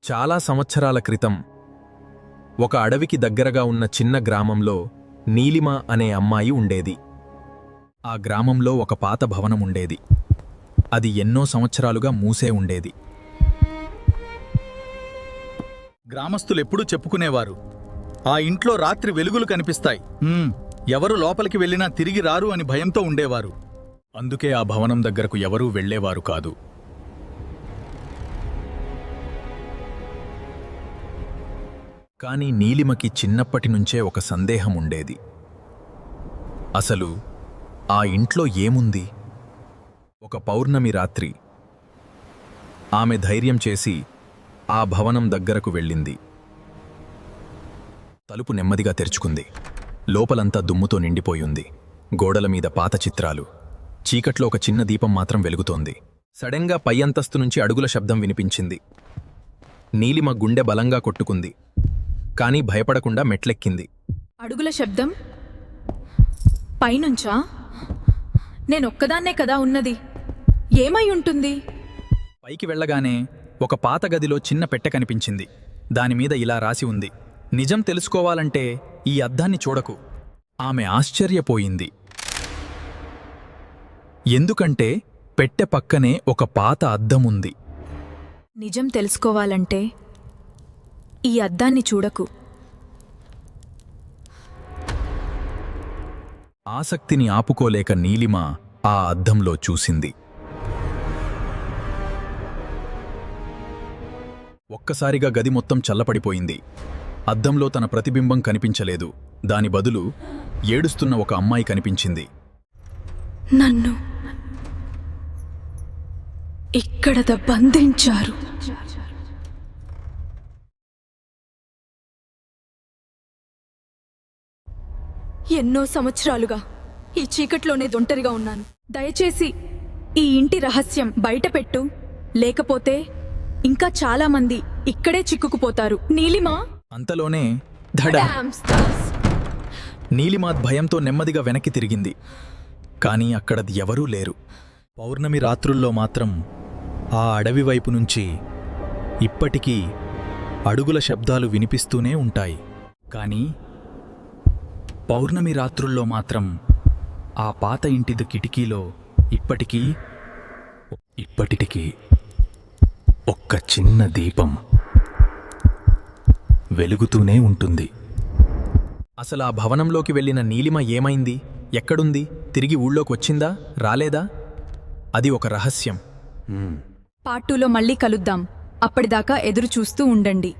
చాలా సంవత్సరాల క్రితం ఒక అడవికి దగ్గరగా ఉన్న చిన్న గ్రామంలో నీలిమ అనే అమ్మాయి ఉండేది. ఆ గ్రామంలో ఒక పాత భవనం ఉండేది. అది ఎన్నో సంవత్సరాలుగా మూసే ఉండేది. గ్రామస్తులెప్పుడూ చెప్పుకునేవారు, ఆ ఇంట్లో రాత్రి వెలుగులు కనిపిస్తాయి, ఎవరు లోపలికి వెళ్ళినా తిరిగి రారు అని భయంతో ఉండేవారు. అందుకే ఆ భవనం దగ్గరకు ఎవరూ వెళ్ళేవారు కాదు. కాని నీలిమకి చిన్నప్పటినుంచే ఒక సందేహం ఉండేది. అసలు ఆ ఇంట్లో ఏముంది? ఒక పౌర్ణమి రాత్రి ఆమె ధైర్యం చేసి ఆ భవనం దగ్గరకు వెళ్ళింది. తలుపు నెమ్మదిగా తెరుచుకుంది. లోపలంతా దుమ్ముతో నిండిపోయింది. గోడల మీద పాత చిత్రాలు. చీకట్లో ఒక చిన్న దీపం మాత్రం వెలుగుతోంది. సడెన్గా పై అంతస్తు నుంచి అడుగుల శబ్దం వినిపించింది. నీలిమ గుండె బలంగా కొట్టుకుంది. కానీ భయపడకుండా మెట్లెక్కింది. అడుగుల శబ్దం పైనుంచా? నేనొక్కదాన్నే కదా ఉన్నది. ఏమై ఉంటుంది? పైకి వెళ్ళగానే ఒక పాత గదిలో చిన్న పెట్టె కనిపించింది. దానిమీద ఇలా రాసి ఉంది, నిజం తెలుసుకోవాలంటే ఈ అద్దాన్ని చూడకు. ఆమె ఆశ్చర్యపోయింది. ఎందుకంటే పెట్టె పక్కనే ఒక పాత అద్దముంది. నిజం తెలుసుకోవాలంటే ఈ అద్దాన్ని చూడకు. ఆసక్తిని ఆపుకోలేక నీలిమ ఆ అద్దంలో చూసింది. ఒక్కసారిగా గది మొత్తం చల్లపడిపోయింది. అద్దంలో తన ప్రతిబింబం కనిపించలేదు. దాని బదులు ఏడుస్తున్న ఒక అమ్మాయి కనిపించింది. నన్ను ఇక్కడ బంధించారు. ఎన్నో సంవత్సరాలుగా ఈ చీకట్లోనే ఒంటరిగా ఉన్నాను. దయచేసి ఈ ఇంటి రహస్యం బయటపెట్టు, లేకపోతే ఇంకా చాలా మంది ఇక్కడే చిక్కుకుపోతారు. నీలిమా! అంతలోనే ధడ! నీలిమ భయంతో నెమ్మదిగా వెనక్కి తిరిగింది. కాని అక్కడది ఎవరూ లేరు. పౌర్ణమి రాత్రుల్లో మాత్రం ఆ అడవి వైపు నుంచి ఇప్పటికీ అడుగుల శబ్దాలు వినిపిస్తూనే ఉంటాయి. కానీ పౌర్ణమి రాత్రుల్లో మాత్రం ఆ పాత ఇంటిది కిటికీలో ఇప్పటికీ ఒక్క చిన్న దీపం వెలుగుతూనే ఉంటుంది. అసలు ఆ భవనంలోకి వెళ్ళిన నీలిమ ఏమైంది? ఎక్కడుంది? తిరిగి ఊళ్ళోకి వచ్చిందా? రాలేదా? అది ఒక రహస్యం. పార్ట్ 2లో మళ్ళీ కలుద్దాం. అప్పటిదాకా ఎదురు చూస్తూ ఉండండి.